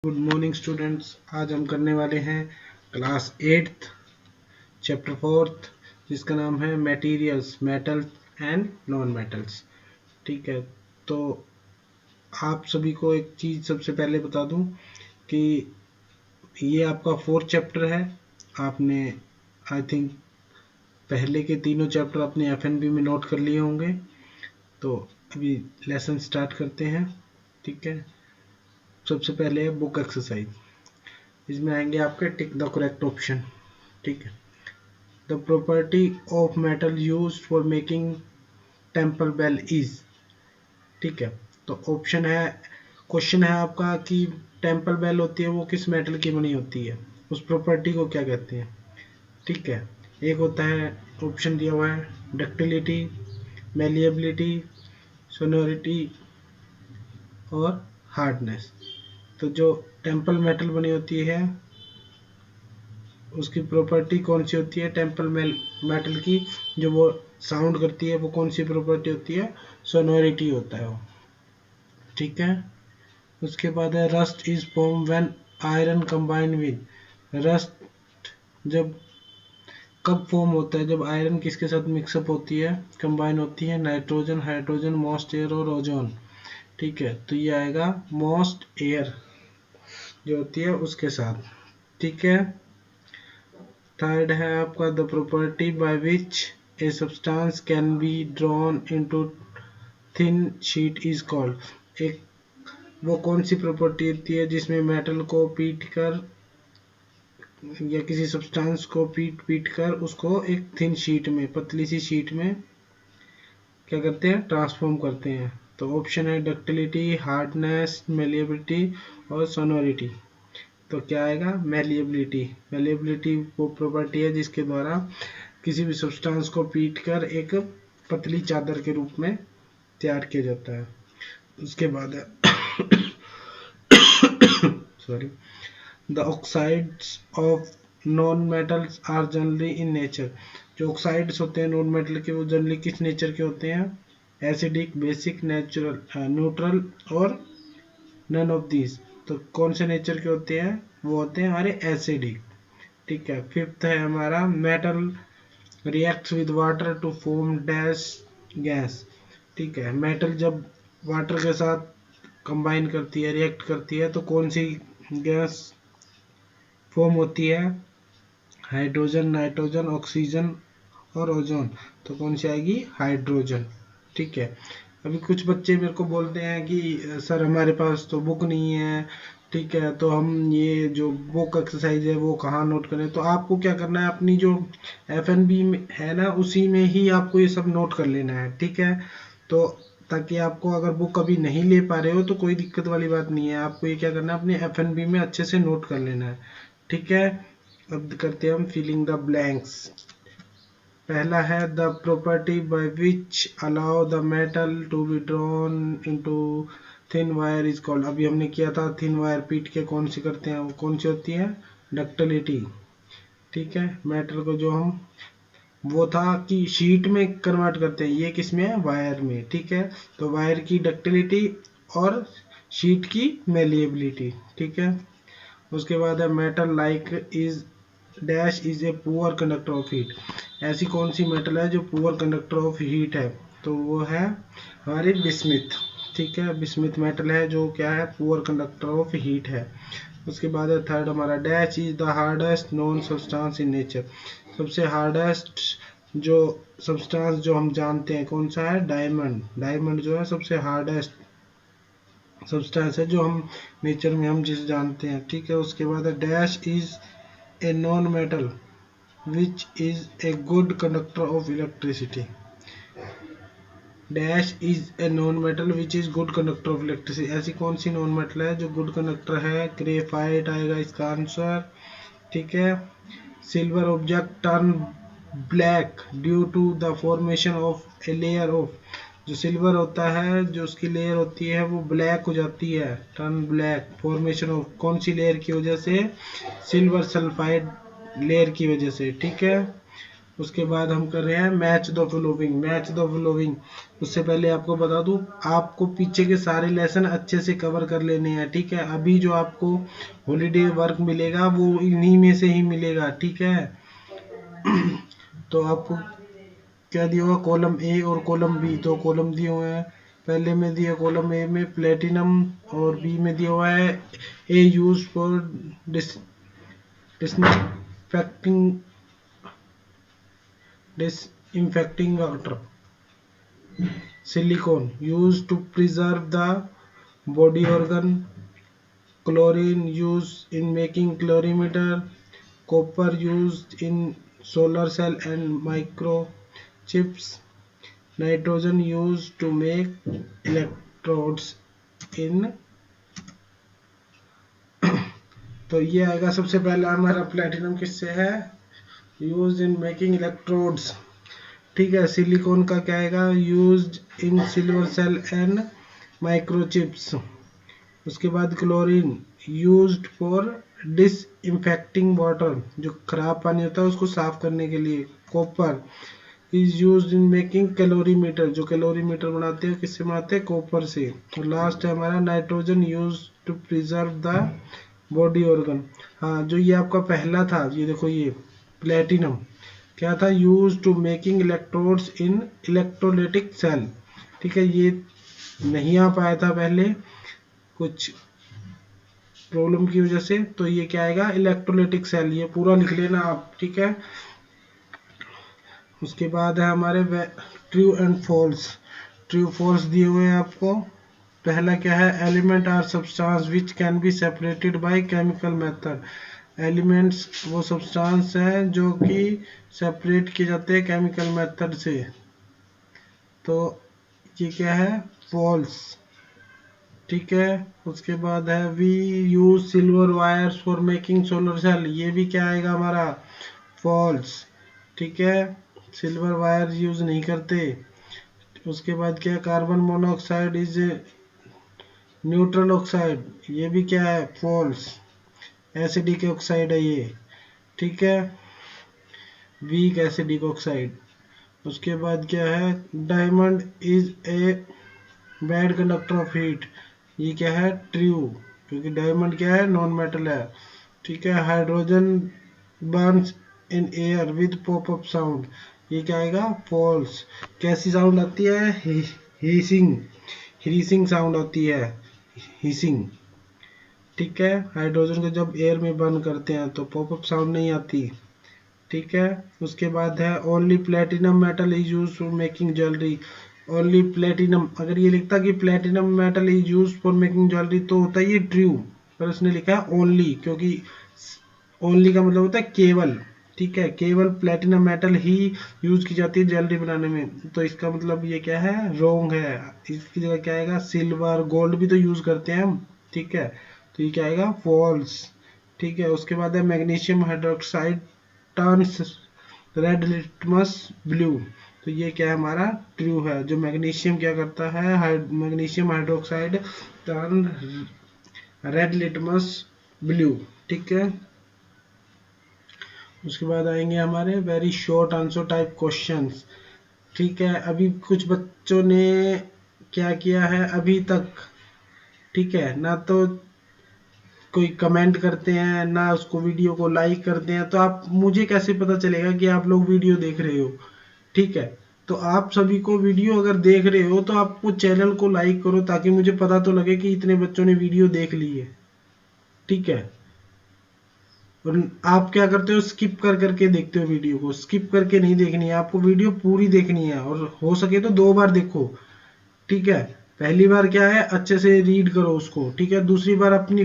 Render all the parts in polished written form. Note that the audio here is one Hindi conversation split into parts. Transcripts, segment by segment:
Good morning students. आज हम करने वाले हैं क्लास 8th चैप्टर 4th जिसका नाम है materials, metals and non metals. ठीक है, तो आप सभी को एक चीज़ सबसे पहले बता दूं कि ये आपका 4th चैप्टर है। आपने आई थिंक पहले के तीनों चैप्टर अपने एफएनबी में नोट कर लिए होंगे। तो अभी लेसन स्टार्ट करते हैं। ठीक है, सबसे पहले है बुक एक्सरसाइज। इसमें आएंगे आपके टिक द करेक्ट ऑप्शन। ठीक है, the property of metal used for making temple bell is. ठीक है, तो ऑप्शन है, क्वेश्चन है आपका कि टेम्पल बेल होती है वो किस मेटल की बनी होती है, उस प्रॉपर्टी को क्या कहते हैं। ठीक है, एक होता है, ऑप्शन दिया हुआ है डक्टिलिटी, मेलिएबिलिटी, सोनोरिटी और हार्डनेस। तो जो टेम्पल मेटल बनी होती है उसकी प्रॉपर्टी कौन सी होती है, टेम्पल मेटल की जो वो साउंड करती है वो कौन सी प्रॉपर्टी होती है, सोनोरिटी होता है वो। ठीक है, उसके बाद है rust is form when iron combine with. Rust जब कब फॉर्म होता है, जब आयरन किसके साथ मिक्सअप होती है, कंबाइन होती है, नाइट्रोजन, हाइड्रोजन, मॉस्ट एयर और ओजोन। ठीक है, तो ये आएगा मॉस्ट एयर जो होती है उसके साथ। ठीक है, थर्ड है आपका the property by which a substance can be drawn into thin sheet is called. एक वो कौन सी प्रॉपर्टी होती है जिसमें मेटल को पीट कर या किसी सब्सटेंस को पीट पीट कर उसको एक थिन शीट में, पतली सी शीट में क्या करते हैं, ट्रांसफॉर्म करते हैं। तो ऑप्शन है डक्टिलिटी, हार्डनेस, मेलिएबिलिटी और सोनोरिटी। तो क्या आएगा, मेलिएबिलिटी। मेलिएबिलिटी वो प्रॉपर्टी है जिसके द्वारा किसी भी सब्सटेंस को पीट कर एक पतली चादर के रूप में तैयार किया जाता है। उसके बाद है sorry, the oxides of non metals are generally in nature. जो ऑक्साइड्स होते हैं नॉन मेटल के वो जनरली किस नेचर के होते हैं, एसिडिक, बेसिक, नेचुरल, न्यूट्रल और नन ऑफ दीज। तो कौन से नेचर के होते हैं, वो होते हैं हमारे एसिडिक। ठीक है, फिफ्थ है हमारा metal reacts with water to form dash gas. ठीक है, मेटल जब वाटर के साथ कंबाइन करती है, रिएक्ट करती है, तो कौन सी गैस फॉर्म होती है, हाइड्रोजन, नाइट्रोजन, ऑक्सीजन और ओजोन। तो कौन सी आएगी, हाइड्रोजन। ठीक है, अभी कुछ बच्चे मेरे को बोलते हैं कि सर हमारे पास तो बुक नहीं है। ठीक है, तो हम ये जो बुक एक्सरसाइज है वो कहाँ नोट करें। तो आपको क्या करना है, अपनी जो एफएनबी है ना उसी में ही आपको ये सब नोट कर लेना है। ठीक है, तो ताकि आपको अगर बुक कभी नहीं ले पा रहे हो तो कोई दिक्कत वाली बात नहीं है। आपको ये क्या करना है, अपने एफएनबी में अच्छे से नोट कर लेना है। ठीक है, अब करते हैं हम फिलिंग द ब्लैंक्स। पहला है the property by which allow the metal to be drawn into thin wire is called. अभी हमने किया था थिन वायर पीट के कौन सी करते हैं, वो कौन सी होती है, डक्टिलिटी। ठीक है, मेटल को जो हम वो था कि शीट में कन्वर्ट करते हैं, ये किस में है, वायर में। ठीक है, तो वायर की डक्टिलिटी और शीट की मेलिएबिलिटी। ठीक है, उसके बाद है metal like is dash is a poor conductor of heat. ऐसी कौन सी मेटल है जो पुअर कंडक्टर ऑफ हीट है, तो वो है हमारी बिस्मिथ। ठीक है, बिस्मिथ मेटल है जो क्या है, पुअर कंडक्टर ऑफ हीट है। उसके बाद है थर्ड हमारा dash is the hardest non substance in nature. सबसे हार्डेस्ट जो सब्सटेंस जो हम जानते हैं कौन सा है, डायमंड। डायमंड जो है सबसे हार्डेस्ट सब्सटेंस है जो हम नेचर में हम जिसे जानते हैं। ठीक है, उसके बाद है dash is a non metal which is a good conductor of electricity. Dash is a non metal which is good conductor of electricity. ऐसी कौन सी नॉन मेटल है जो गुड कंडक्टर है, ग्रेफाइट आएगा इसका आंसर। ठीक है, silver object turn black due to the formation of a layer of. जो सिल्वर होता है जो उसकी लेयर होती है वो ब्लैक हो जाती है, टर्न ब्लैक, फॉर्मेशन ऑफ कौन सी लेयर की वजह से, सिल्वर सल्फाइड लेयर की वजह से। ठीक है, उसके बाद हम कर रहे हैं match the following. Match the following, उससे पहले आपको बता दूं, आपको पीछे के सारे लेसन अच्छे से कवर कर लेने हैं, ठीक है। अभी जो आपको हॉलीडे वर्क मिलेगा वो इन्हीं में से ही मिलेगा, ठीक है। तो आपको क्या दिया हुआ, कॉलम ए और कॉलम बी, दो कॉलम दिए हुए हैं। पहले में दिया कॉलम ए में प्लेटिनम, और बी में दिया हुआ है a use for disinfecting water. Silicon used to preserve the body organ, chlorine used in making calorimeter, copper used in solar cell and microchips, nitrogen used to make electrodes in। तो ये आएगा सबसे पहला हमारा प्लेटिनम किससे है, यूज इन मेकिंग इलेक्ट्रोड्स, ठीक है। सिलिकॉन का क्या आएगा, used in silver cell and microchips. उसके बाद chlorine used for disinfecting water, जो खराब पानी होता है उसको साफ करने के लिए। Copper is used in making calorimeter, जो कैलोरीमीटर बनाते हैं किससे बनाते हैं, कॉपर से। और लास्ट है हमारा nitrogen used to preserve the body organ. हाँ, जो ये आपका पहला था, ये देखो ये प्लेटिनम क्या था, use to making electrodes in electrolytic cell, ठीक है। ये नहीं आ पाया था पहले कुछ प्रॉब्लम की वजह से, तो ये क्या आएगा, इलेक्ट्रोलाइटिक सेल, ये पूरा लिख लेना आप, ठीक है। उसके बाद है हमारे true and false. True false दिए हुए हैं आपको। पहला क्या है, element are substance which can be separated by chemical method. Elements वो सब्सटेंस हैं जो कि सेपरेट किए जाते हैं केमिकल मेथड से, तो ये क्या है, फॉल्स, ठीक है। उसके बाद है we use silver wires for making solar cell, ये भी क्या आएगा हमारा, फॉल्स, ठीक है। सिल्वर वायर यूज नहीं करते। उसके बाद क्या, carbon monoxide is neutral oxide, ये भी क्या है, फॉल्स, एसिडिक ऑक्साइड है ये, ठीक है, वीक एसिडिक ऑक्साइड। उसके बाद क्या है, diamond is a bad conductor of heat, ये क्या है, ट्रू, क्योंकि डायमंड क्या है, नॉन मेटल है, ठीक है। Hydrogen Burns in air with pop up sound, ये क्या आएगा, फॉल्स। कैसी साउंड आती है, हीसिंग, हीसिंग साउंड आती है, हीसिंग, ठीक है। हाइड्रोजन को जब एयर में बर्न करते हैं तो पॉप अप साउंड नहीं आती, ठीक है। उसके बाद है only platinum metal is use for making jewellery. Only platinum, अगर ये लिखता कि platinum metal is use for making jewellery तो होता है ये ट्रू, पर उसने लिखा है ओनली, क्योंकि ओनली का मतलब होता है केवल, ठीक है। केवल प्लेटिनम मेटल ही यूज की जाती है ज्वेलरी बनाने में, तो इसका मतलब ये क्या है, रॉन्ग है। इसकी जगह क्या आएगा, सिल्वर गोल्ड भी तो यूज करते हैं हम, ठीक है, तो ये क्या आएगा, फॉल्स, ठीक है। उसके बाद है magnesium hydroxide turns red litmus blue, तो ये क्या है हमारा, ट्रू है। जो मैग्नीशियम क्या करता है, magnesium hydroxide turn red litmus blue, ठीक है। उसके बाद आएंगे हमारे very short answer type questions, ठीक है। अभी कुछ बच्चों ने क्या किया है अभी तक, ठीक है, ना तो कोई कमेंट करते हैं ना उसको वीडियो को लाइक करते हैं, तो आप मुझे कैसे पता चलेगा कि आप लोग वीडियो देख रहे हो, ठीक है। तो आप सभी को वीडियो अगर देख रहे हो तो आप वो चैनल को लाइक करो, ताकि मुझे पता तो लगे कि इतने बच्चों ने वीडियो देख ली है, ठीक है। और आप क्या करते हो, स्किप कर करके देखते हो वीडियो को, स्किप करके नहीं देखनी है आपको, वीडियो पूरी देखनी है, और हो सके तो 2 बार देखो, ठीक है। पहली बार क्या है, अच्छे से रीड करो उसको, ठीक है। दूसरी बार अपनी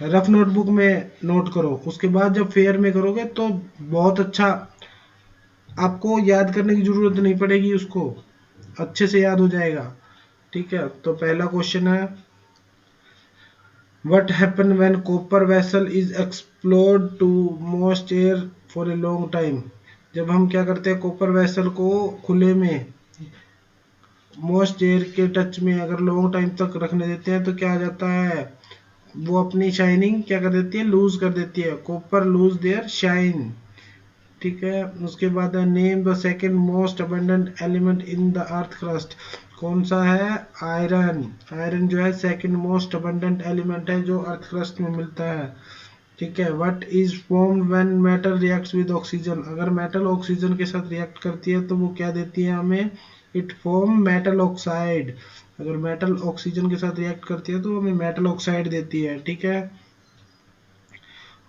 रफ नोटबुक में नोट करो, उसके बाद जब फेयर में करोगे तो बहुत अच्छा, आपको याद करने की जरूरत नहीं पड़ेगी, उसको अच्छे से याद हो जाएगा, ठीक है। तो पहला क्वेश्चन है, what happen when copper vessel is explored to most air for a long time. जब हम क्या करते हैं, कॉपर वेसल को खुले में मोस्ट एयर के टच में अगर लॉन्ग टाइम तक रखने देते हैं तो क्या आ जाता है, वो अपनी शाइनिंग क्या कर देती है, लूज कर देती है, कॉपर लूज देयर शाइन, ठीक है। उसके बाद है name the second most abundant element in the earth crust. कौन सा है? आयरन। आयरन जो है सेकंड मोस्ट अबंडेंट एलिमेंट है जो अर्थ क्रस्ट में मिलता है। ठीक है। What is formed when metal reacts with oxygen. अगर मेटल ऑक्सीजन के साथ रिएक्ट करती है तो वो क्या देती है हमें? It form metal oxide. अगर मेटल ऑक्सीजन के साथ रिएक्ट करती है तो हमें मेटल ऑक्साइड देती है। ठीक है।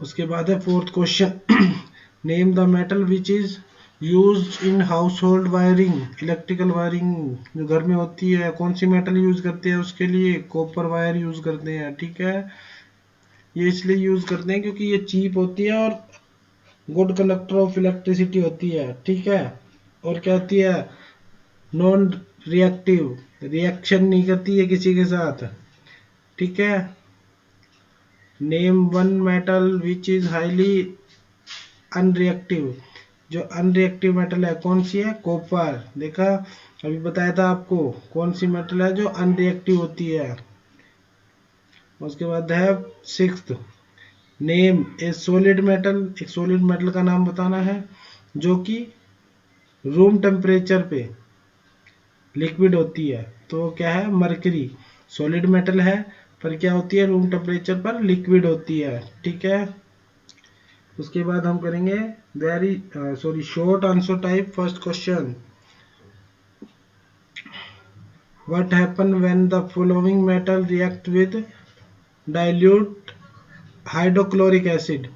उसके बाद है fourth question name the metal which is used in house hold wiring. Electrical wiring जो घर में होती है, कौन सी मेटल यूज करते हैं उसके लिए? कॉपर वायर यूज करते हैं। ठीक है। ये इसलिए यूज करते हैं क्योंकि ये चीप होती है और गुड कंडक्टर ऑफ इलेक्ट्रिसिटी होती है। ठीक है। और क्या होती है? नॉन रिएक्टिव, रिएक्शन नहीं करती है किसी के साथ। ठीक है। Name one metal which is highly unreactive. जो अनरिएक्टिव मेटल है कौन सी है? कॉपर। देखा, अभी बताया था आपको कौन सी मेटल है जो अनरिएक्टिव होती है। उसके बाद है सिक्स्थ नेम ए सॉलिड मेटल। एक सॉलिड मेटल का नाम बताना है जो कि रूम टेम्परेचर पे लिक्विड होती है। तो क्या है? मरकरी। सॉलिड मेटल है पर क्या होती है? रूम टेम्परेचर पर लिक्विड होती है। ठीक है। उसके बाद हम करेंगे very short answer type. First question, what happen when the following metal react with dilute hydrochloric acid.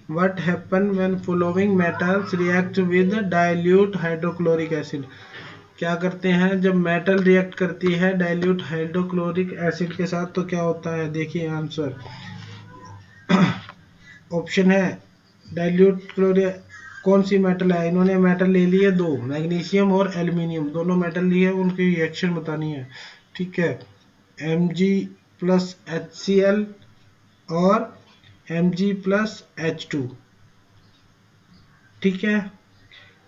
What happen when following metals react with dilute hydrochloric acid? क्या करते हैं जब मेटल रिएक्ट करती है डाइल्यूट हाइड्रोक्लोरिक एसिड के साथ तो क्या होता है? देखिए आंसर। ऑप्शन है डाइल्यूट क्लोरिक। कौन सी मेटल है? इन्होंने मेटल ले लिए दो, मैग्नीशियम और एल्यूमिनियम, दोनों मेटल लिए, उनकी रिएक्शन बतानी है। ठीक है। Mg प्लस HCl और Mg प्लस H2। ठीक है।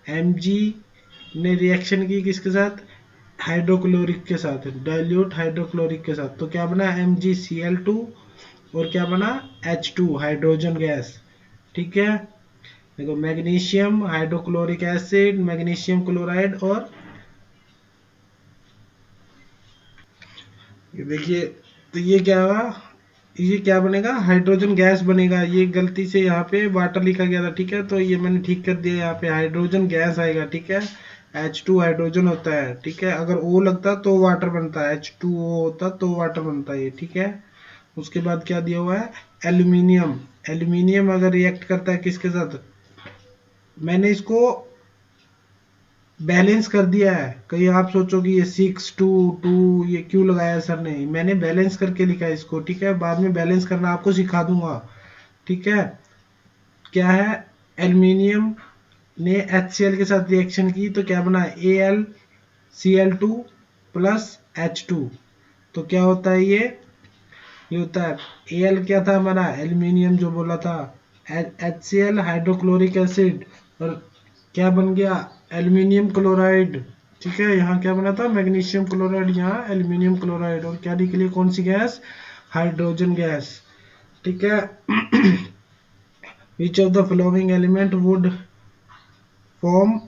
Mg ने रिएक्शन की किसके साथ? हाइड्रोक्लोरिक के साथ, डाइल्यूट हाइड्रोक्लोरिक के साथ। तो क्या बना? MgCl2 और क्या बना? H2 hydrogen gas. ठीक है। देखो magnesium hydrochloric acid, magnesium chloride और ये देखिए, तो ये क्या हुआ? ये क्या बनेगा? हाइड्रोजन गैस बनेगा। ये गलती से यहाँ पे वाटर लिखा गया था। ठीक है। तो ये मैंने ठीक कर दिया, यहाँ पे हाइड्रोजन गैस आएगा। ठीक है। H2 हाइड्रोजन होता है। ठीक है। अगर O लगता तो वाटर बनता है, H2O होता तो वाटर बनता है ये। ठीक है। उसके बाद क्या दिया हुआ है? एल्यूमिनियम। एल्यूमिनियम अगर रिएक्ट करता है किसके साथ? मैंने इसको बैलेंस कर दिया है। कहीं आप सोचो कि ये 6 2 2 ये क्यों लगाया सर ने? मैंने बैलेंस करके लिखा है इसको। ठीक है। बाद में बैलेंस करना आपको सिखा दूंगा। ठीक है। क्या है? एल्यूमिनियम ने HCl के साथ रिएक्शन की तो क्या बना? AlCl2 plus H2। तो क्या होता है ये होता है Al क्या था हमारा? एल्यूमिनियम जो बोला था। HCl हाइड्रोक्लोरिक एसिड और क्या बन गया? Aluminium chloride. ठीक है। यहाँ क्या बना था? मैग्नीशियम क्लोराइड, यहाँ एल्यूमिनियम क्लोराइड। और क्या निकली? कौन सी गैस? Hydrogen gas. ठीक है। Which of the following element would form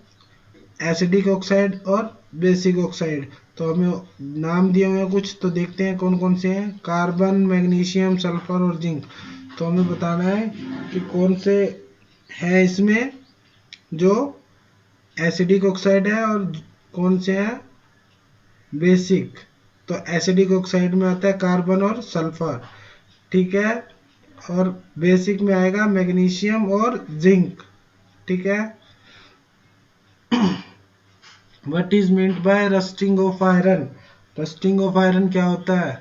acidic oxide और बेसिक ऑक्साइड। तो हमें नाम दिए हुए हैं कुछ, तो देखते हैं कौन कौन से हैं। कार्बन, मैग्नीशियम, सल्फर और जिंक। तो हमें बताना है कि कौन से है इसमें जो एसिडिक ऑक्साइड है और कौन से है बेसिक। तो एसिडिक ऑक्साइड में आता है कार्बन और सल्फर। ठीक है। और बेसिक में आएगा मैग्नीशियम और जिंक। ठीक है। What is meant by rusting of iron. Rusting of iron क्या होता है?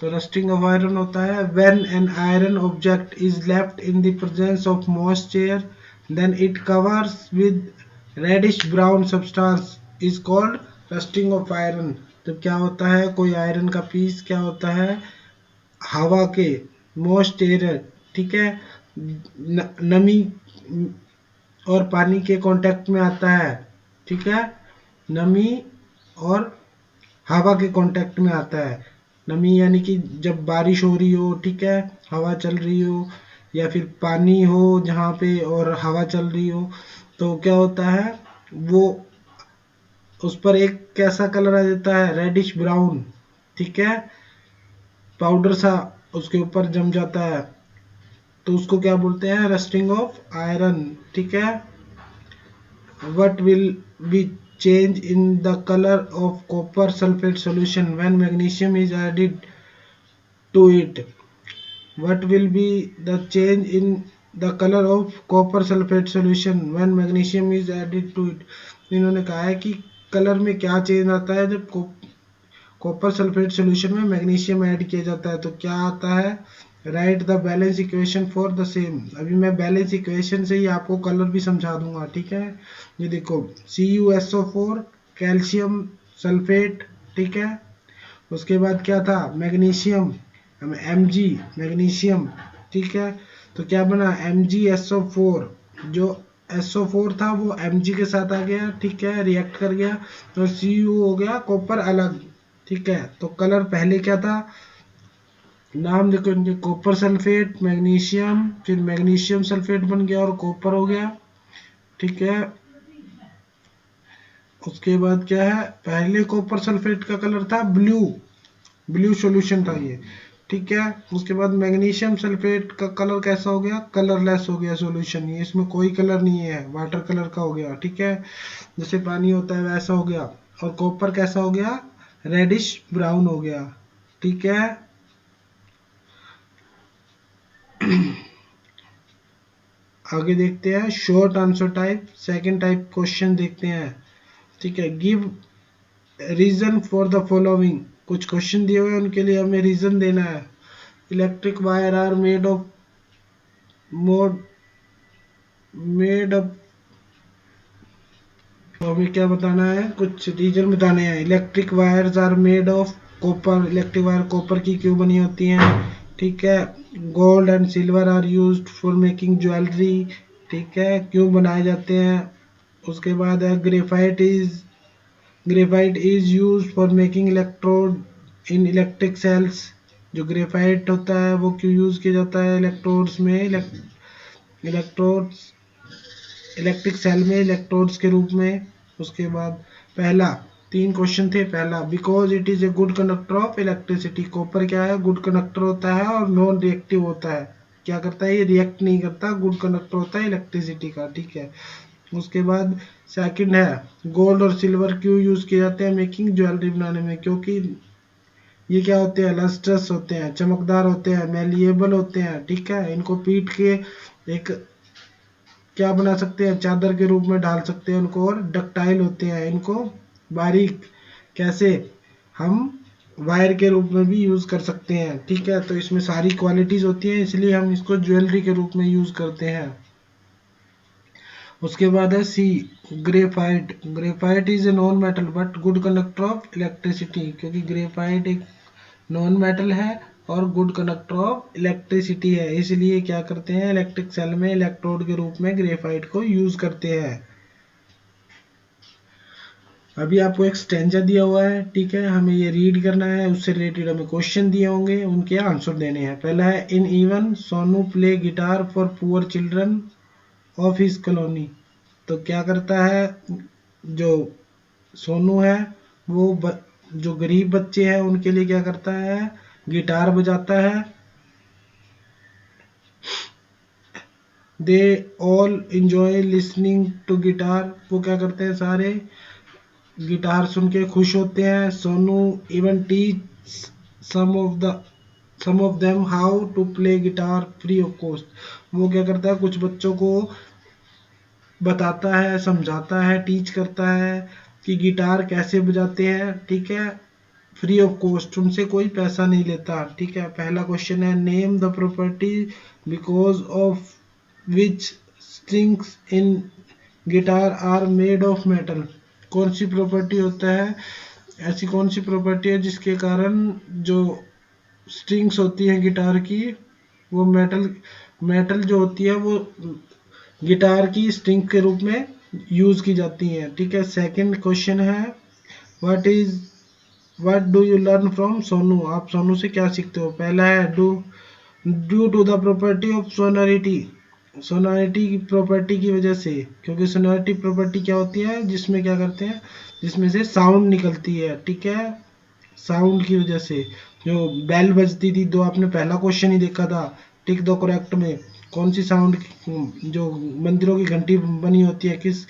तो रस्टिंग ऑफ आयरन होता है when an iron object is left in the presence of moisture then it covers with reddish brown substance is called rusting of iron. तो क्या होता है? कोई आयरन का पीस क्या होता है? हवा के मॉइस्चर, ठीक है, नमी और पानी के कांटेक्ट में आता है। ठीक है। नमी और हवा के कांटेक्ट में आता है। नमी यानी कि जब बारिश हो रही हो, ठीक है, हवा चल रही हो, या फिर पानी हो जहाँ पे और हवा चल रही हो, तो क्या होता है वो उस पर एक कैसा कलर आ जाता है, रेडिश ब्राउन, ठीक है, पाउडर सा उसके ऊपर जम जाता है, तो उसको क्या बोलते हैं, रस्टिंग ऑफ आयरन, ठीक है। What will be change in the color of copper sulfate solution when magnesium is added to it? What will be the change in the color of copper sulfate solution when magnesium is added to it? इन्होंने कहा है कि कलर में क्या चेंज आता है जब कॉपर सल्फेट सॉल्यूशन में मैग्नीशियम ऐड किया जाता है, तो क्या आता है, right the balance equation for the same. अभी मैं बैलेंस इक्वेशन से ही आपको कलर भी समझा दूंगा, ठीक है। ये देखो CuSO4 कैल्शियम सल्फेट, ठीक है, उसके बाद क्या था, मैग्नीशियम, Mg मैग्नीशियम, ठीक है, तो क्या बना MgSO4, जो SO4 था वो Mg के साथ आ गया, ठीक है, रिएक्ट कर गया, तो Cu हो गया कॉपर अलग, ठीक है। तो कलर पहले क्या था, नाम देखो इनके, कॉपर सल्फेट मैग्नीशियम, फिर मैग्नीशियम सल्फेट बन गया और कॉपर हो गया, ठीक है। उसके बाद क्या है, पहले कॉपर सल्फेट का कलर था ब्लू, ब्लू सॉल्यूशन था ये, ठीक है। उसके बाद मैग्नीशियम सल्फेट का कलर कैसा हो गया, कलरलेस हो गया सॉल्यूशन, ये इसमें कोई कलर नहीं है, वाटर कलर का हो गया, ठीक है, जैसे पानी होता है वैसा हो गया। और कॉपर कैसा हो गया, रेडिश ब्राउन हो गया, ठीक है। आगे देखते हैं short answer type, second type question देखते हैं, ठीक है। Give reason for the following, कुछ क्वेश्चन दिए हुए हैं उनके लिए हमें रीजन देना है। Electric wire are mode made up, तो हमें क्या बताना है, कुछ रीजन बताने हैं। Electric wires are made of copper, electric wire copper की क्यों बनी होती हैं, ठीक है। Gold and silver are used for making jewellery, ठीक है, क्यों बनाए जाते हैं। उसके बाद है graphite is used for making electrode in electric sales, जो ग्रेफाइट होता है वो क्यों यूज किया जाता है इलेक्ट्रोड्स में, इलेक्ट्रोड्स इलेक्ट्रिक सेल में इलेक्ट्रोड्स के रूप में। उसके बाद पहला, तीन क्वेश्चन थे, पहला because it is a good conductor of electricity, copper क्या है, गुड कंडक्टर होता है और नॉन रिएक्टिव होता है, क्या करता है, ये रिएक्ट नहीं करता, गुड कंडक्टर होता है इलेक्ट्रिसिटी का, ठीक है। उसके बाद सेकंड है गोल्ड और सिल्वर क्यों यूज किए जाते हैं मेकिंग ज्वेलरी बनाने में, क्योंकि ये क्या होते हैं, लस्ट्रस होते हैं, चमकदार होते हैं, मेलिएबल होते हैं, ठीक है, इनको पीट के एक क्या बना सकते हैं, चादर के रूप में डाल सकते हैं उनको, और डक्टाइल होते हैं, इनको बारीक कैसे हम वायर के रूप में भी यूज कर सकते हैं, ठीक है। तो इसमें सारी क्वालिटीज होती हैं, इसलिए हम इसको ज्वेलरी के रूप में यूज करते हैं। उसके बाद है C, graphite, graphite is a non metal but good conductor of electricity, क्योंकि ग्रेफाइट एक नॉन मेटल है और गुड कंडक्टर ऑफ इलेक्ट्रिसिटी है, इसलिए क्या करते हैं, इलेक्ट्रिक सेल में इलेक्ट्रोड के रूप में ग्रेफाइट को यूज करते हैं। अभी आपको एक स्टेंजा दिया हुआ है, ठीक है, हमें ये रीड करना है, उससे रिलेटेड हमें क्वेश्चन दिए होंगे, उनके आंसर देने हैं। पहला है in even Sonu play guitar for poor children of his colony, तो क्या करता है, जो सोनू है वो जो गरीब बच्चे हैं उनके लिए क्या करता है, गिटार बजाता है। They all enjoy listening to guitar, वो क्या करते हैं, सारे गिटार सुन के खुश होते हैं। Sonu even teach some of the some of them how to play guitar free of cost, वो क्या करता है, कुछ बच्चों को बताता है, समझाता है, टीच करता है कि गिटार कैसे बजाते हैं, ठीक है, फ्री ऑफ कॉस्ट, उनसे कोई पैसा नहीं लेता, ठीक है। पहला क्वेश्चन है name the property because of which strings in guitar are made of metal, कौन सी प्रॉपर्टी होता है, ऐसी कौन सी प्रॉपर्टी है जिसके कारण जो स्ट्रिंग्स होती हैं गिटार की वो मेटल मेटल जो होती है वो गिटार की स्ट्रिंग के रूप में यूज की जाती हैं, ठीक है। सेकंड क्वेश्चन है what do you learn from सोनू, आप सोनू से क्या सीखते हो। पहला है due to the property of sonority, sonority की प्रॉपर्टी की वजह से, क्योंकि सोनरिटी प्रॉपर्टी क्या होती है, जिसमें क्या करते हैं, जिसमें से साउंड निकलती है, ठीक है, साउंड की वजह से जो बेल बजती थी, तो आपने पहला क्वेश्चन ही देखा था, टिक द करेक्ट में, कौन सी साउंड, जो मंदिरों की घंटी बनी होती है, किस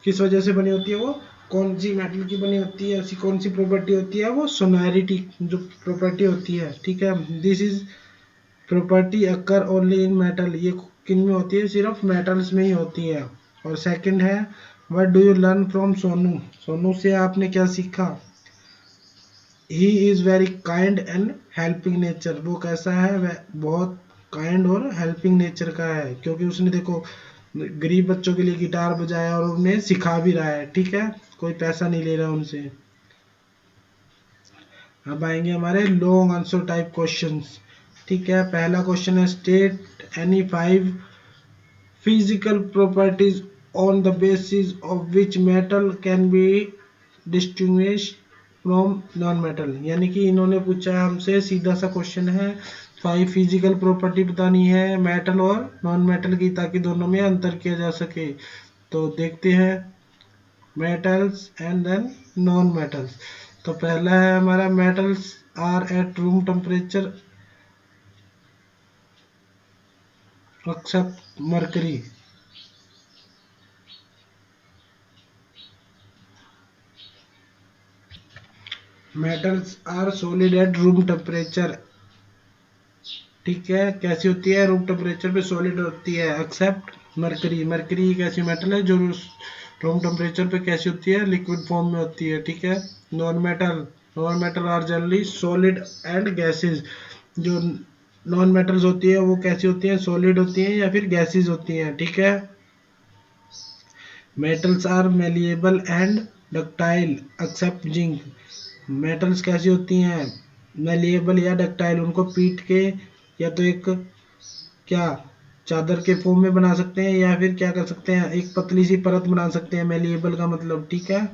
किस वजह से बनी होती है, वो कौन सी मेटल की बनी होती है, ऐसी कौन सी प्रॉपर्टी होती है, वो सोनैरिटी जो प्रॉपर्टी होती है, ठीक है। This is property occur only in metal, ये किन में होती है, सिर्फ मेटल्स में ही होती है। और सेकंड है, what do you learn from Sonu, Sonu से आपने क्या सीखा, he is very kind and helping nature, वो कैसा है, वह बहुत काइंड और हेल्पिंग नेचर का है, क्योंकि उसने देखो गरीब बच्चों के लिए गिटार बजाया और उन्हें सिखा भी रहा है, ठीक है, कोई पैसा नहीं ले रहा उनसे। अब आएंगे हमारे लॉन्ग आंसर टाइप क्वेश्चंस, ठीक है। पहला क्वेश्चन है, state any 5 physical properties on the basis of which metal can be distinguished from non metal, यानी कि इन्होंने पूछा है हमसे, सीधा सा क्वेश्चन है, 5 फिजिकल प्रॉपर्टी बतानी है मेटल और नॉन मेटल की, ताकि दोनों में अंतर किया जा सके। तो देखते हैं metals and then non metals. तो पहला है हमारा, metals are at room temperature except mercury, metals are solid at room temperature, ठीक है, कैसी होती है, रूम टेम्परेचर पे सॉलिड होती है, एक्सेप्ट मरकरी, मरकरी एक ऐसी मेटल है जो रूम टेम्परेचर पे कैसी होती है, लिक्विड फॉर्म में होती है, ठीक है। Non metal, non metal are generally solid and gases, जो नॉन मेटल्स होती है वो कैसी होती हैं, सॉलिड होती हैं या फिर गैसेज होती हैं, ठीक है। Metals are malleable and ductile except zinc, metals कैसी होती हैं, मेलिएबल या डक्टाइल, उनको पीट के या तो एक क्या चादर के फॉर्म में बना सकते हैं, या फिर क्या कर सकते हैं, एक पतली सी परत बना सकते हैं, मेलिएबल का मतलब, ठीक है।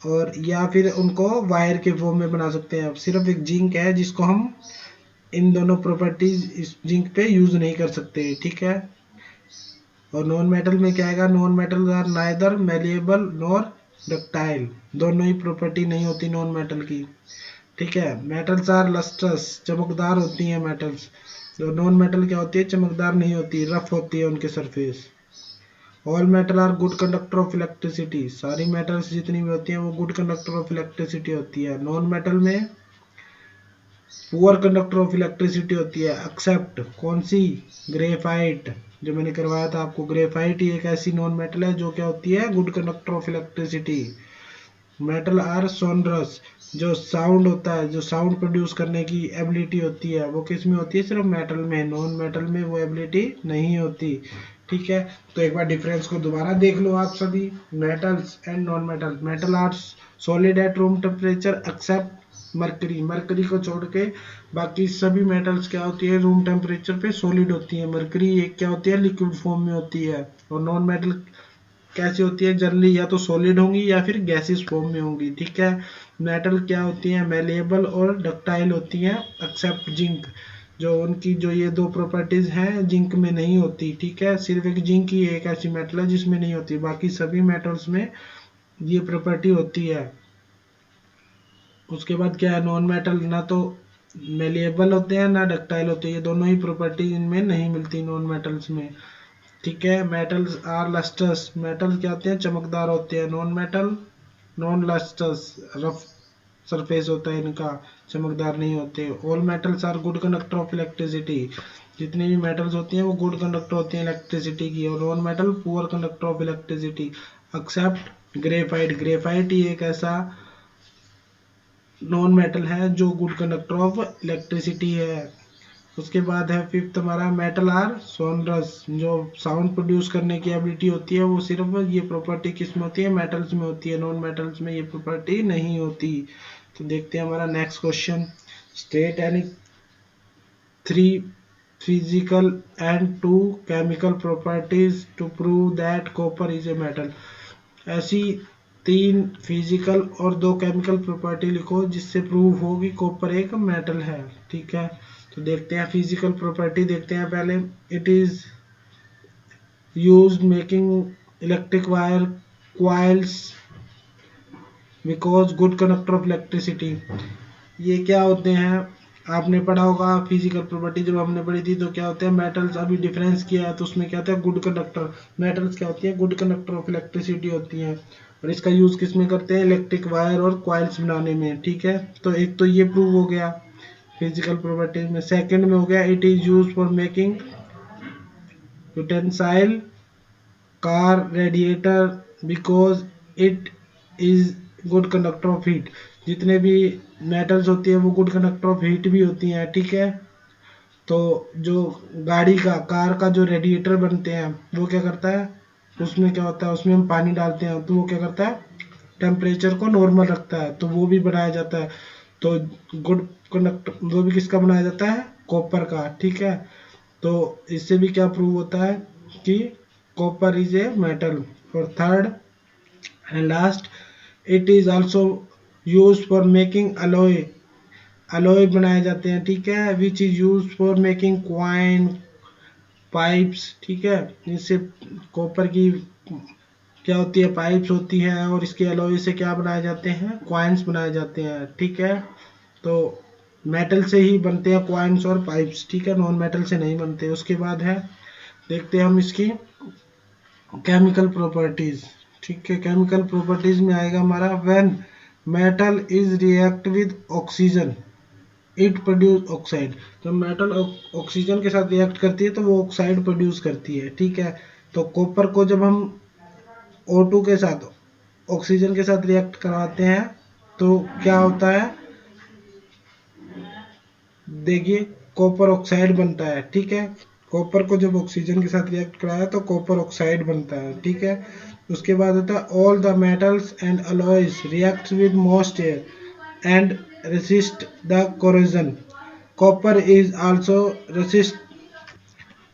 और या फिर उनको वायर के फॉर्म में बना सकते हैं। अब सिर्फ एक जिंक है जिसको हम इन दोनों प्रॉपर्टीज इस जिंक पे यूज नहीं कर सकते, ठीक है। और नॉन मेटल में क्या आएगा, non metal are neither malleable nor ductile, दोनों ही प्रॉपर्टी नहीं होती नॉन मेटल की, ठीक है। मेटल्स आर लस्ट्रस, चमकदार होती हैं मेटल्स, जो नॉन मेटल क्या होती है, चमकदार नहीं होती, रफ होती है उनके surface. All metal are good conductor of electricity, सारी मेटल्स जितनी भी होती हैं वो गुड कंडक्टर ऑफ इलेक्ट्रिसिटी होती है। नॉन मेटल में पुअर कंडक्टर ऑफ इलेक्ट्रिसिटी होती है, एक्सेप्ट कौन सी, ग्रेफाइट, जो मैंने करवाया था आपको, ग्रेफाइट ही एक ऐसी नॉन मेटल है जो क्या होती है, good conductor of electricity. Metal are sonorous, जो साउंड होता है, जो साउंड प्रोड्यूस करने की एबिलिटी होती है, वो किस में होती है, सिर्फ मेटल में, नॉन मेटल में वो एबिलिटी नहीं होती, ठीक है। तो एक बार डिफरेंस को दोबारा देख लो आप सभी, metals and non metal, metal are solid at room temperature except mercury, mercury को छोड़ के बाकी सभी मेटल्स क्या होती है, रूम टेम्परेचर पे सॉलिड होती है, मरकरी एक क्या होती है, लिक्विड फॉर्म में होती है। और नॉन मेटल कैसी होती है, जनरली या तो सॉलिड होंगी या फिर गैसेस फॉर्म में होंगी, ठीक है। मेटल क्या होती है, मेलेबल और डक्टाइल होती हैं एक्सेप्ट जिंक, जो उनकी जो ये दो प्रॉपर्टीज हैं जिंक में नहीं होती, ठीक है। सिर्फ एक जिंक ही एक ऐसी मेटल है जिसमें नहीं होती, बाकी सभी मेटल्स में ये प्रॉपर्टी होती है। उसके बाद क्या है, नॉन मेटल ना तो मेलेबल होते हैं ना डक्टाइल होते हैं, ये दोनों ही प्रॉपर्टी इनमें नहीं मिलती नॉन मेटल्स में, ठीक है। मेटल्स आर लस्टर्स, मेटल क्या होते हैं, चमकदार होते हैं। Non metal non lustres, rough surface होता है इनका, चमकदार नहीं होते। All metals are good conductor of electricity, जितनी भी मेटल्स होती हैं वो गुड कंडक्टर होती हैं इलेक्ट्रिसिटी की, और non metal poor conductor of electricity except graphite, graphite ही एक ऐसा नॉन मेटल है जो गुड कंडक्टर ऑफ इलेक्ट्रिसिटी है। उसके बाद है फिफ्थ हमारा, मेटल आर सोनरस, जो साउंड प्रोड्यूस करने की एबिलिटी होती है वो सिर्फ ये प्रॉपर्टी किस में होती है, मेटल्स में होती है, नॉन मेटल्स में ये प्रॉपर्टी नहीं होती। तो देखते हैं हमारा next question, state any 3 physical and 2 chemical properties to prove that copper is a metal, ऐसी 3 फिजिकल और 2 केमिकल प्रॉपर्टी लिखो जिससे प्रूव हो कि कॉपर एक मेटल है, ठीक है। तो देखते हैं फिजिकल प्रॉपर्टी, देखते हैं पहले। It is used making electric wire coils because good conductor of electricity. ये क्या होते हैं, आपने पढ़ा होगा फिजिकल प्रॉपर्टी जब हमने पढ़ी थी, तो क्या होते हैं मेटल्स, अभी डिफरेंस किया है तो उसमें क्या होता है गुड कंडक्टर। मेटल्स क्या होती है, गुड कंडक्टर ऑफ इलेक्ट्रिसिटी होती हैं, और इसका यूज किस में करते हैं, इलेक्ट्रिक वायर और क्वाइल्स बनाने में। ठीक है, तो एक तो ये प्रूव हो गया फिजिकल प्रॉपर्टीज में। सेकंड में हो गया it is use for making utensil car radiator because it is good conductor of heat. जितने भी मेटल्स होती है वो गुड कंडक्टर ऑफ हीट भी होती हैं। ठीक है, तो जो गाड़ी का, कार का जो रेडिएटर बनते हैं वो क्या करता है, उसमें क्या होता है, उसमें हम पानी डालते हैं तो वो क्या करता है, टेम्परेचर को नॉर्मल रखता है, तो वो भी बनाया जाता है। तो गुड कंडक्टर वो भी किसका बनाया जाता है, कॉपर का। ठीक है, तो इससे भी क्या प्रूव होता है कि कॉपर इज ए मेटल। और third and last, it is also use for making alloy. Alloy बनाए जाते हैं। ठीक है, which is use for making coin pipes. ठीक है, इससे कॉपर की क्या होती है, पाइप्स होती हैं, और इसके अलॉय से क्या बनाए जाते हैं, क्वाइंस बनाए जाते हैं। ठीक है, तो मेटल से ही बनते हैं क्वाइंस और पाइप्स। ठीक है, नॉन मेटल से नहीं बनते। उसके बाद है, देखते हैं हम इसकी केमिकल प्रॉपर्टीज। ठीक है, केमिकल प्रॉपर्टीज में आएगा हमारा when metal is react with oxygen it produce oxide. तो मेटल ऑक्सीजन के साथ रिएक्ट करती है तो वो ऑक्साइड प्रोड्यूस करती है। ठीक है, तो कॉपर को जब हम O2 के साथ, ऑक्सीजन के साथ रिएक्ट करवाते हैं तो क्या होता है, देखिए कॉपर ऑक्साइड बनता है। ठीक है, कॉपर को जब ऑक्सीजन के साथ रिएक्ट कराया तो कॉपर ऑक्साइड बनता है। ठीक है, उसके बाद होता है all the metals and alloys react with most air and resist the corrosion. Copper is also resist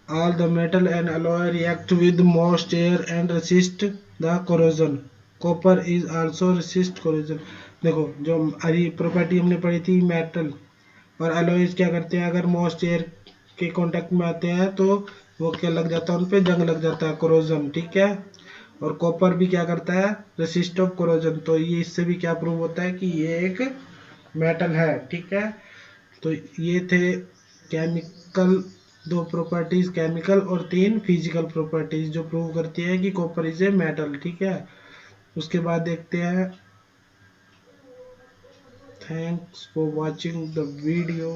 all the metal and alloy react with most air and resist the corrosion. Copper is also resist corrosion. देखो जो हरी प्रॉपर्टी हमने पढ़ी थी, मेटल और अलॉयज क्या करते हैं, अगर मोस्ट एयर के कांटेक्ट में आते हैं तो वो क्या लग जाता है, उन पे जंग लग जाता है, कोरोजन। ठीक है, और कॉपर भी क्या करता है, रेसिस्ट ऑफ कोरोजन। तो ये इससे भी क्या प्रूव होता है कि ये एक मेटल है। ठीक है, तो ये थे केमिकल, दो प्रॉपर्टीज केमिकल और तीन फिजिकल प्रॉपर्टीज जो प्रूव करती है कि कॉपर इज ए मेटल। ठीक है, उसके बाद देखते हैं, thanks for watching the video.